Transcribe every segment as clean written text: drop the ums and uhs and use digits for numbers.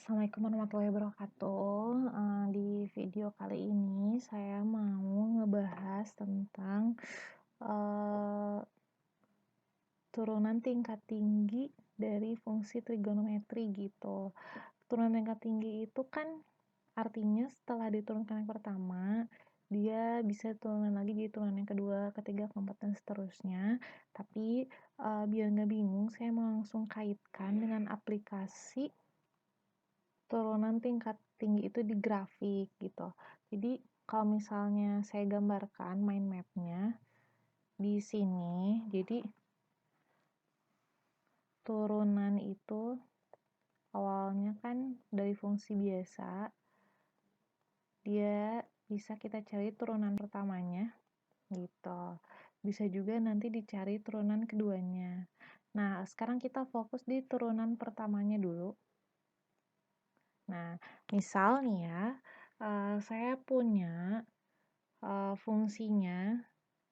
Assalamualaikum warahmatullahi wabarakatuh. Di video kali ini saya mau ngebahas tentang eee, turunan tingkat tinggi dari fungsi trigonometri gitu. Turunan tingkat tinggi itu kan artinya setelah diturunkan yang pertama, dia bisa turunan lagi jadi turunan yang kedua, ketiga, keempat, dan seterusnya. Tapi biar nggak bingung, saya mau langsung kaitkan dengan aplikasi turunan tingkat tinggi itu di grafik gitu. Jadi kalau misalnya saya gambarkan mind map-nya di sini, jadi turunan itu awalnya kan dari fungsi biasa, dia bisa kita cari turunan pertamanya gitu. Bisa juga nanti dicari turunan keduanya. Nah, sekarang kita fokus di turunan pertamanya dulu. Nah, misal nih ya, saya punya fungsinya,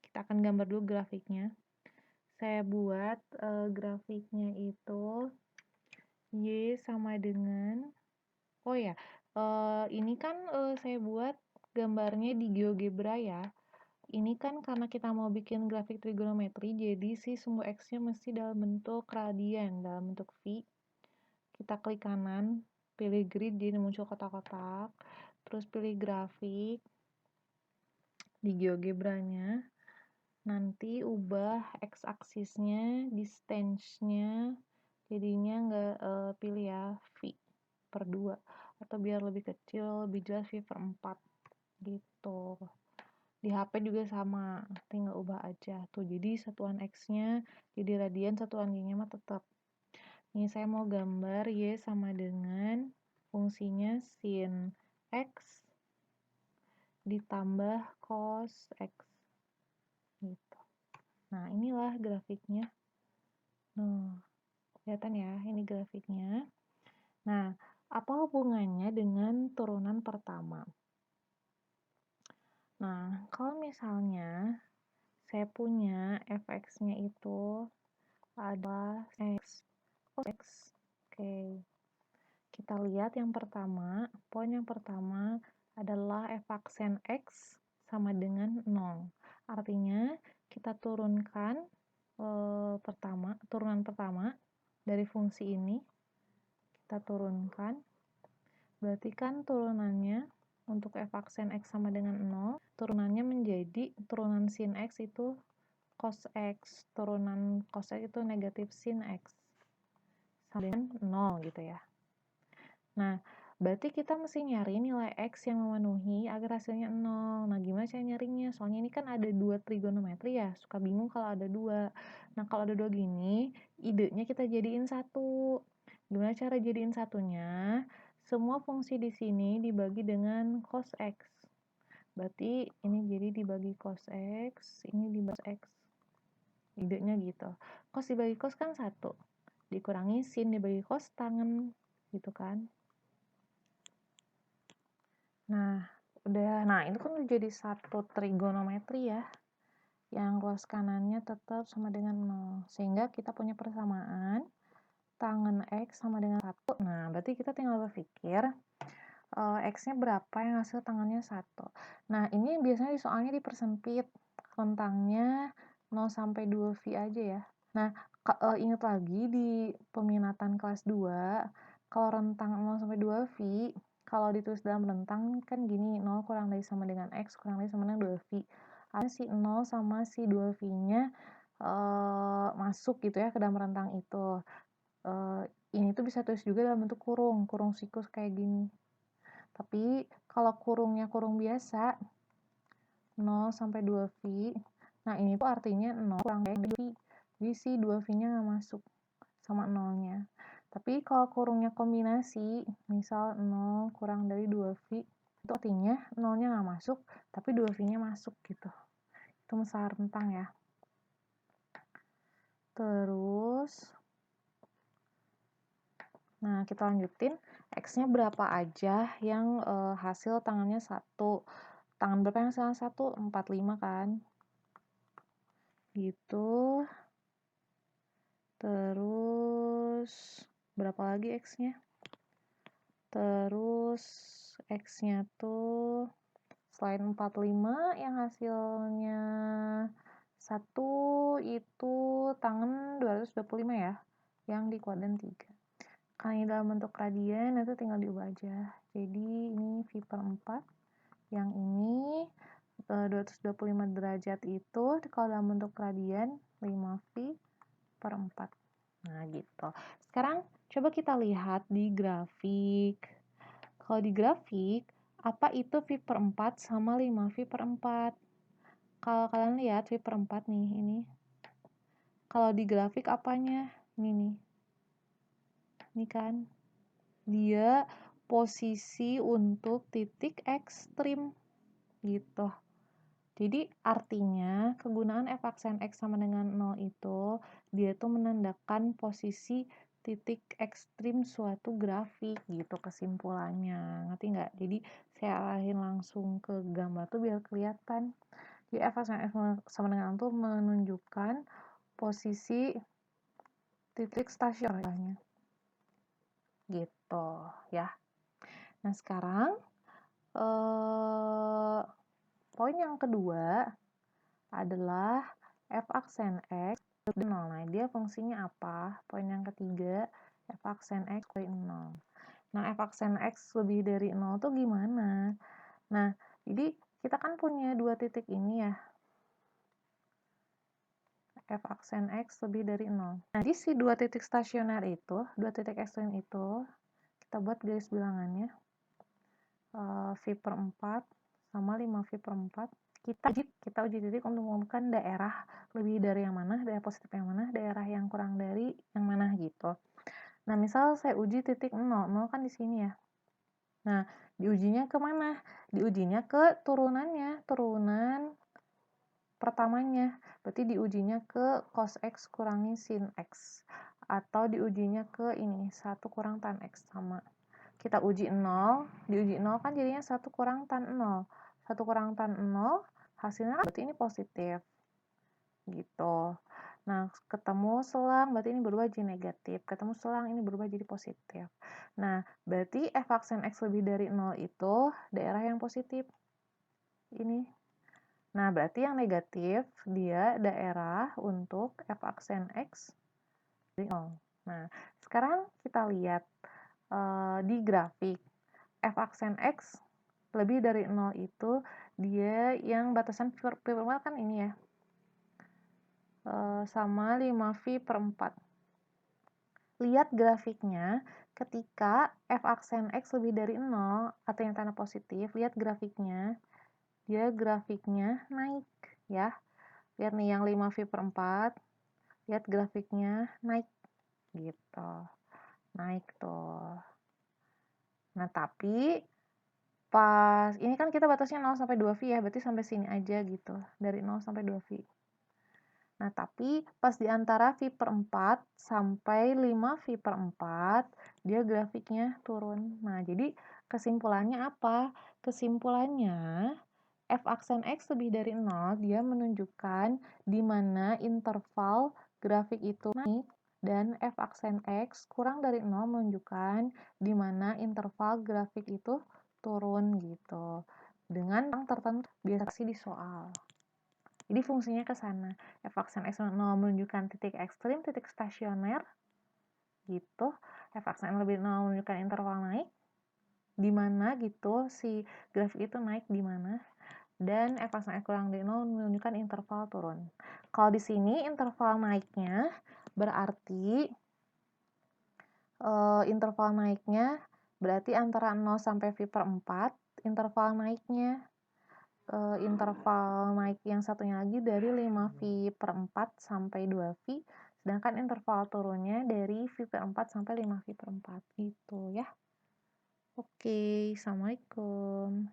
kita akan gambar dulu grafiknya. Saya buat grafiknya itu Y sama dengan, oh ya, ini kan saya buat gambarnya di GeoGebra ya. Ini kan karena kita mau bikin grafik trigonometri, jadi si sumbu X-nya mesti dalam bentuk radian, dalam bentuk V. Kita klik kanan, pilih grid, jadi muncul kotak-kotak. Terus pilih grafik di GeoGebra-nya. Nanti ubah x-aksisnya, distance-nya, jadinya nggak pilih ya V per 2, atau biar lebih kecil, lebih jelas V per 4 gitu. Di HP juga sama, tinggal ubah aja tuh, jadi satuan X-nya jadi radian, satuan Y-nya mah tetap. Ini saya mau gambar Y sama dengan fungsinya sin X ditambah cos X gitu. Nah, inilah grafiknya. Nah, kelihatan ya, ini grafiknya. Nah, apa hubungannya dengan turunan pertama? Nah, kalau misalnya saya punya fx-nya itu adalah x cos x. Oke, kita lihat yang pertama, poin yang pertama adalah f aksen x sama dengan 0. Artinya, kita turunkan turunan pertama dari fungsi ini, kita turunkan, berarti kan turunannya untuk f aksen x sama dengan 0, turunannya menjadi turunan sin x itu cos x, turunan cos x itu negatif sin x, sama dengan 0 gitu ya. Nah, berarti kita mesti nyari nilai x yang memenuhi agar hasilnya 0. Nah, gimana cara nyarinya? Soalnya ini kan ada dua trigonometri ya, suka bingung kalau ada dua. Nah, kalau ada dua gini, idenya kita jadiin satu. Gimana cara jadiin satunya? Semua fungsi di sini dibagi dengan cos x. Berarti ini jadi dibagi cos x, ini dibagi cos x. Idenya gitu. Cos dibagi cos kan 1. Dikurangi sin dibagi cos tangen gitu kan. Nah, itu kan udah jadi satu trigonometri ya, yang ruas kanannya tetap sama dengan 0, sehingga kita punya persamaan tangen X sama dengan 1. Nah, berarti kita tinggal berpikir X-nya berapa yang hasil tangannya 1. Nah, ini biasanya soalnya dipersempit, rentangnya 0 sampai 2V aja ya. Nah, ingat lagi di peminatan kelas 2, kalau rentang 0 sampai 2V, kalau ditulis dalam rentang kan gini, 0 kurang dari sama dengan X kurang dari sama dengan 2V. Ada si 0 sama si 2V-nya masuk gitu ya ke dalam rentang itu. Ini tuh bisa tulis juga dalam bentuk kurung sikus kayak gini. Tapi kalau kurungnya kurung biasa, 0 sampai 2V, nah ini tuh artinya 0 kurang dari 2V. Jadi si 2V-nya nggak masuk sama 0-nya. Tapi kalau kurungnya kombinasi, misal 0 kurang dari 2V, itu artinya 0-nya nggak masuk, tapi 2V-nya masuk gitu. Itu masalah rentang ya. Terus, nah kita lanjutin, X-nya berapa aja yang hasil tangannya 1. Tangan berapa yang hasilnya 1? 45 kan. Gitu. Terus berapa lagi X-nya? terus X-nya tuh selain 45 yang hasilnya 1 itu tangen 225 ya, yang di kuadran 3. Kalau ini dalam bentuk radian, itu tinggal diubah aja. Jadi ini V/4, yang ini 225 derajat itu kalau dalam bentuk radian 5V/4. Nah gitu. Sekarang coba kita lihat di grafik. Kalau di grafik, apa itu V/4 sama 5V/4? Kalau kalian lihat V/4 nih, ini. Kalau di grafik apanya? Ini nih. Ini kan. Dia posisi untuk titik ekstrim. Gitu. Jadi artinya kegunaan f(x) sama dengan 0 itu dia tuh menandakan posisi titik ekstrim suatu grafik gitu kesimpulannya. Ngerti nggak? Jadi saya arahin langsung ke gambar tuh biar kelihatan. Jadi f(x) sama dengan 0 tuh menunjukkan posisi titik stasionernya. Gitu ya. Nah sekarang poin yang kedua adalah f(x) lebih 0. Nah, dia fungsinya apa? Poin yang ketiga, f(x) lebih 0. Nah, f(x) lebih dari 0 tuh gimana? Nah, jadi kita kan punya dua titik ini ya. f(x) lebih dari 0. Nah, di si dua titik stasioner itu, dua titik ekstrim itu, kita buat garis bilangannya. V/4 sama 5V/4. Kita uji titik untuk menemukan daerah lebih dari yang mana, daerah positif yang mana, daerah yang kurang dari yang mana gitu. Nah, misal saya uji titik 0, 0 kan di sini ya. Nah, diujinya ke mana? Diujinya ke turunannya, turunan pertamanya. Berarti diujinya ke cos X kurangi sin X. Atau diujinya ke ini, 1 kurang tan X sama. Kita uji 0, diuji 0 kan jadinya 1 kurang tan 0. 1 kurang tan 0, hasilnya kan berarti ini positif. Gitu. Nah, ketemu selang, berarti ini berubah jadi negatif. Ketemu selang, ini berubah jadi positif. Nah, berarti f(x) lebih dari 0 itu daerah yang positif. Ini. Nah, berarti yang negatif, dia daerah untuk f(x) dari 0. Nah, sekarang kita lihat di grafik. f(x) lebih dari 0 itu dia yang batasan V/4 kan ini ya. Sama 5V/4. Lihat grafiknya ketika f(x) lebih dari 0 atau yang tanda positif, lihat grafiknya. Dia grafiknya naik ya. Lihat nih yang 5V/4. Lihat grafiknya naik gitu. Naik tuh. Nah, tapi pas ini kan kita batasnya 0 sampai 2V ya, berarti sampai sini aja gitu. Dari 0 sampai 2V. Nah, tapi pas di antara V/4 sampai 5V/4, dia grafiknya turun. Nah, jadi kesimpulannya apa? Kesimpulannya, f(x) lebih dari 0, dia menunjukkan di mana interval grafik itu naik, dan f(x) kurang dari 0 menunjukkan di mana interval grafik itu turun gitu. Dengan yang tertentu biasa di soal. Jadi fungsinya ke sana. f(x) 0 menunjukkan titik ekstrim, titik stasioner gitu. f(x) lebih 0 menunjukkan interval naik di mana gitu si grafik itu naik di mana. Dan f(x) kurang dari 0 menunjukkan interval turun. Kalau di sini interval naiknya berarti antara 0 sampai V/4, interval naiknya interval naik yang satunya lagi dari 5V/4 sampai 2V, sedangkan interval turunnya dari V/4 sampai 5V/4 gitu ya. Oke, assalamualaikum.